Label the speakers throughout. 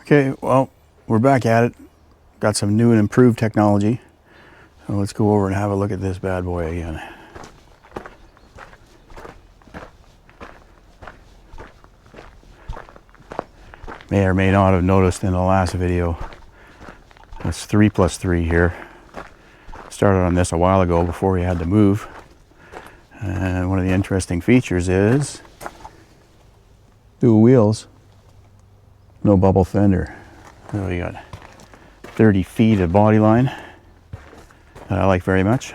Speaker 1: Okay, well, we're back at it. Got some new and improved technology. So let's go over and have a look at this bad boy again. May or may not have noticed in the last video, it's 3+3 here. Started on this a while ago before we had to move. And one of the interesting features is dual wheels, no bubble fender. So we got 30 feet of body line that I like very much.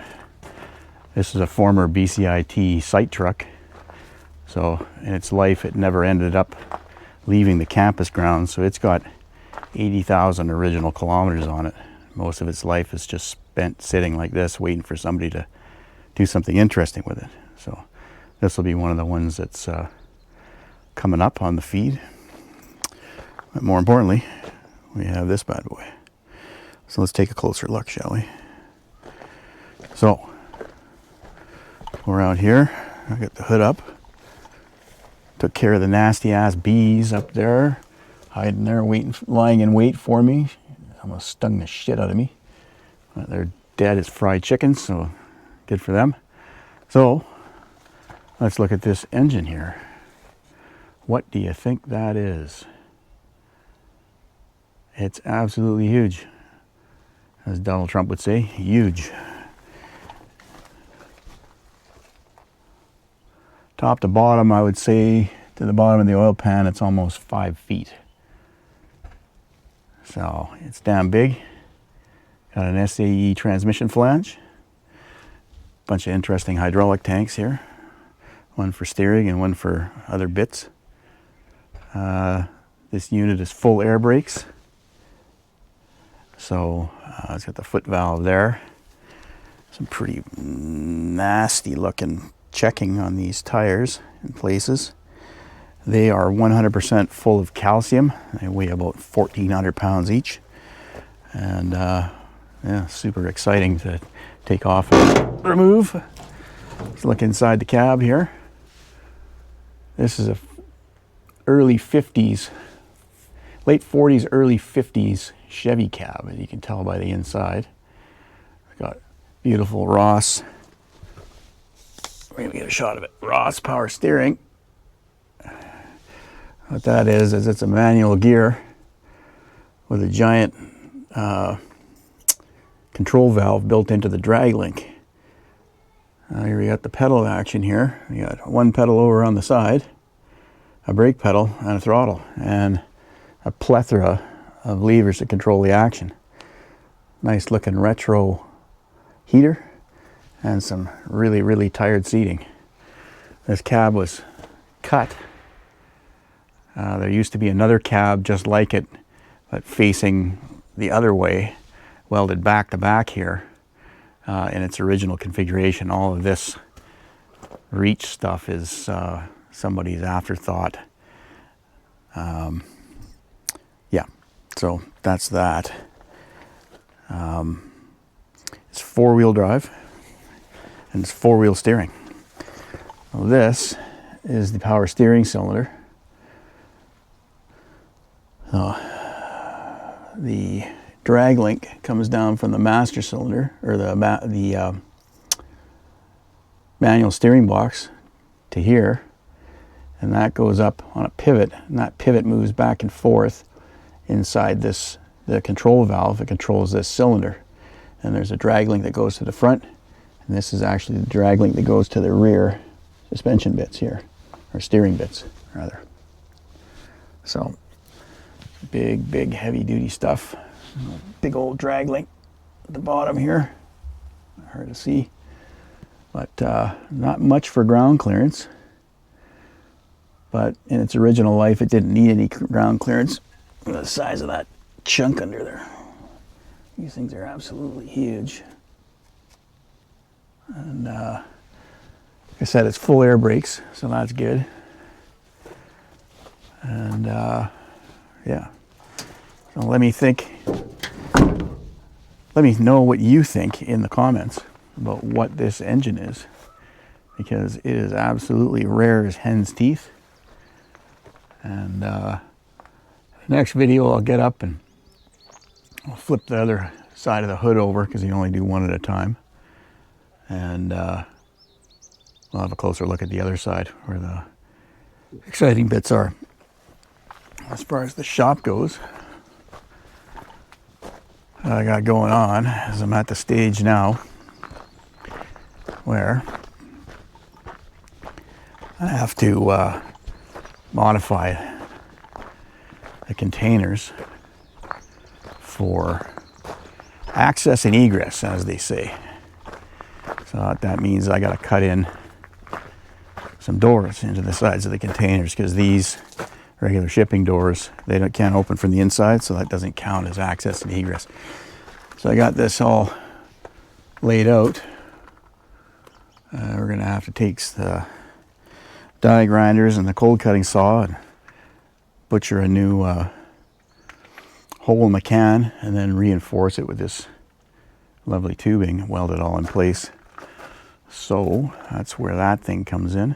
Speaker 1: This is a former BCIT site truck. So in its life, it never ended up leaving the campus grounds. So it's got 80,000 original kilometers on it. Most of its life is just spent sitting like this, waiting for somebody to do something interesting with it. So this will be one of the ones that's coming up on the feed. But more importantly, we have this bad boy. So let's take a closer look, shall we? So we're out here. I got the hood up. Took care of the nasty ass bees up there, hiding there, waiting, lying in wait for me. Almost stung the shit out of me. They're dead as fried chickens, so good for them. So let's look at this engine here. What do you think that is? It's absolutely huge. As Donald Trump would say, huge. Top to bottom, I would say, to the bottom of the oil pan, it's almost 5 feet. So it's damn big. Got an SAE transmission flange. Bunch of interesting hydraulic tanks here. One for steering and one for other bits. This unit is full air brakes. So it's got the foot valve there. Some pretty nasty looking checking on these tires in places. They are 100% full of calcium. They weigh about 1,400 pounds each. And yeah, super exciting to take off and remove. Let's look inside the cab here. This is a early 50s, late 40s, early 50s Chevy cab, as you can tell by the inside. Got beautiful Ross. We're gonna get a shot of it. Ross power steering. What that is it's a manual gear with a giant control valve built into the drag link. Here we got the pedal action here. We got one pedal over on the side, a brake pedal, and a throttle, and a plethora of levers to control the action. Nice looking retro heater and some really, really tired seating. This cab was cut. There used to be another cab just like it, but facing the other way, welded back to back here in its original configuration. All of this reach stuff is somebody's afterthought. Yeah, so that's that. It's four-wheel drive and it's four-wheel steering. Well, this is the power steering cylinder. The drag link comes down from the master cylinder, or the manual steering box to here, and that goes up on a pivot, and that pivot moves back and forth inside this, the control valve that controls this cylinder. And there's a drag link that goes to the front, and this is actually the drag link that goes to the rear suspension bits here, or steering bits rather. So big heavy duty stuff. Big old drag link at the bottom here, hard to see, but not much for ground clearance. But in its original life, it didn't need any ground clearance. Look at the size of that chunk under there. These things are absolutely huge. And like I said, it's full air brakes, so that's good. And yeah, so let me know what you think in the comments about what this engine is, because it is absolutely rare as hen's teeth. And Next video I'll get up and I'll flip the other side of the hood over because you only do one at a time. And we'll have a closer look at the other side where the exciting bits are. As far as the shop goes, what I got going on is I'm at the stage now where I have to modify the containers for access and egress, as they say. So what that means, I got to cut in some doors into the sides of the containers because these regular shipping doors, can't open from the inside, so that doesn't count as access and egress. So I got this all laid out. We're going to have to take the die grinders and the cold cutting saw and butcher a new hole in the can and then reinforce it with this lovely tubing, weld it all in place. So that's where that thing comes in.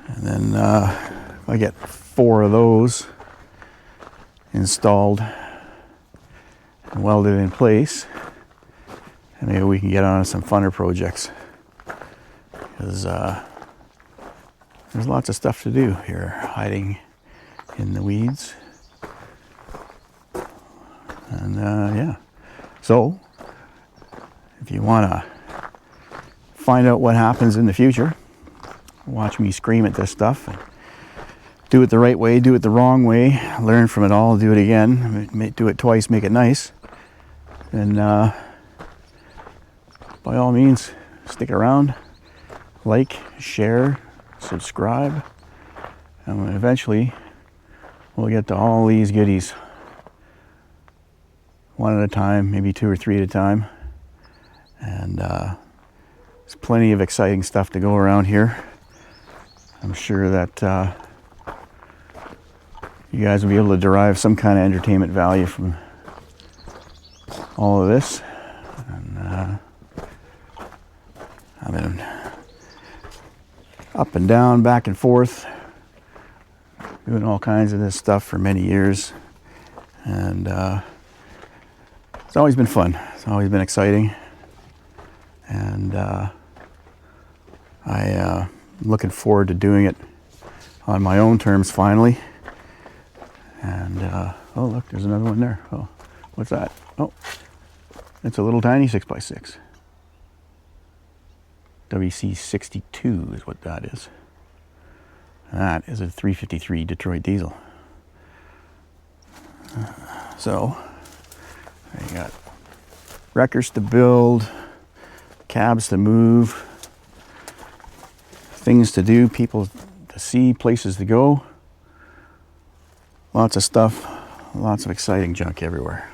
Speaker 1: And then if I get 4 of those installed and welded in place, and maybe we can get on some funner projects, because there's lots of stuff to do here, hiding in the weeds. And yeah, so if you want to find out what happens in the future, watch me scream at this stuff, and do it the right way, do it the wrong way, learn from it all, do it again, do it twice, make it nice, and by all means, stick around, like, share, subscribe, and eventually we'll get to all these goodies one at a time, maybe 2 or 3 at a time. And there's plenty of exciting stuff to go around here. I'm sure that you guys will be able to derive some kind of entertainment value from all of this. And I've been up and down, back and forth, doing all kinds of this stuff for many years. And it's always been fun. It's always been exciting. And I'm looking forward to doing it on my own terms finally. And oh look, there's another one there. Oh, what's that? Oh, it's a little tiny 6x6. WC62 is what that is. That is a 353 Detroit diesel. So I got wreckers to build, cabs to move, things to do, people to see, places to go. Lots of stuff, lots of exciting junk everywhere.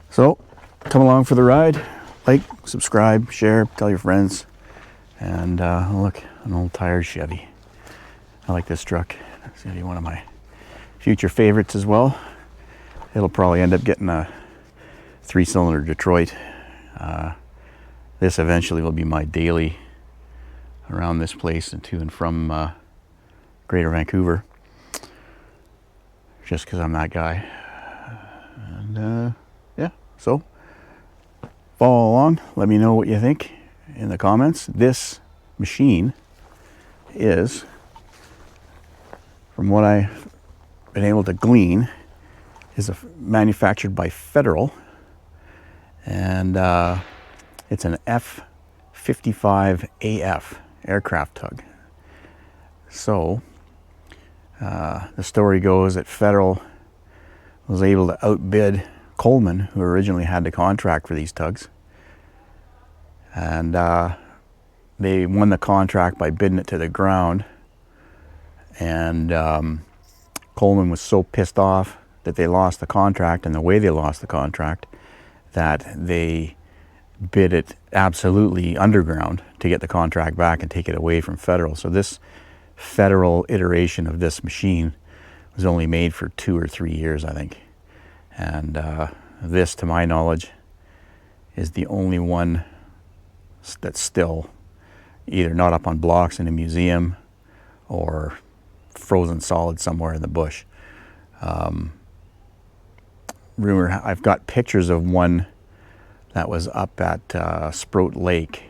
Speaker 1: So come along for the ride. Like, subscribe, share, tell your friends. And look, an old tired Chevy. I like this truck. It's gonna be one of my future favorites as well. It'll probably end up getting a 3-cylinder Detroit. This eventually will be my daily around this place and to and from Greater Vancouver, just because I'm that guy. And yeah, so follow along, let me know what you think in the comments. This machine is, from what I've been able to glean, is manufactured by Federal, and it's an F-55AF aircraft tug. So the story goes that Federal was able to outbid Coleman, who originally had the contract for these tugs, and they won the contract by bidding it to the ground. And Coleman was so pissed off that they lost the contract, and the way they lost the contract, that they bid it absolutely underground to get the contract back and take it away from Federal. So this Federal iteration of this machine was only made for 2 or 3 years, I think. And this, to my knowledge, is the only one that's still either not up on blocks in a museum or frozen solid somewhere in the bush. Rumor, I've got pictures of one that was up at Sprout Lake.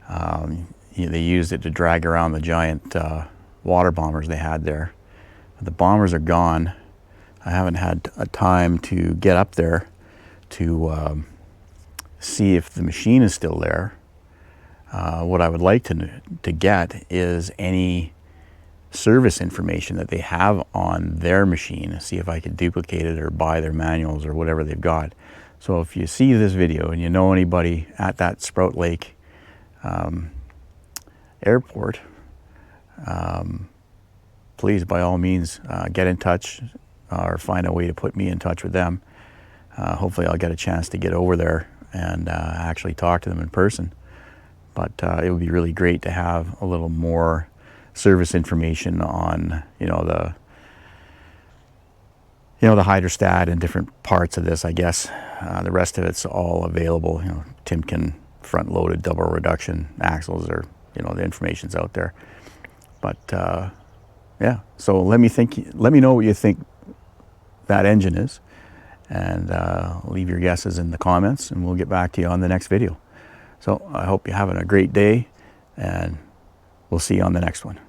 Speaker 1: They used it to drag around the giant water bombers they had there. The bombers are gone. I haven't had a time to get up there to see if the machine is still there. What I would like to get is any service information that they have on their machine, see if I could duplicate it or buy their manuals or whatever they've got. So if you see this video and you know anybody at that Sprout Lake airport, please, by all means, get in touch or find a way to put me in touch with them. Hopefully I'll get a chance to get over there and actually talk to them in person. But it would be really great to have a little more service information on, the hydrostat and different parts of this, I guess. The rest of it's all available. Timken front-loaded double reduction axles, or the information's out there. But yeah, so let me know what you think that engine is, and leave your guesses in the comments, and we'll get back to you on the next video. So I hope you're having a great day, and we'll see you on the next one.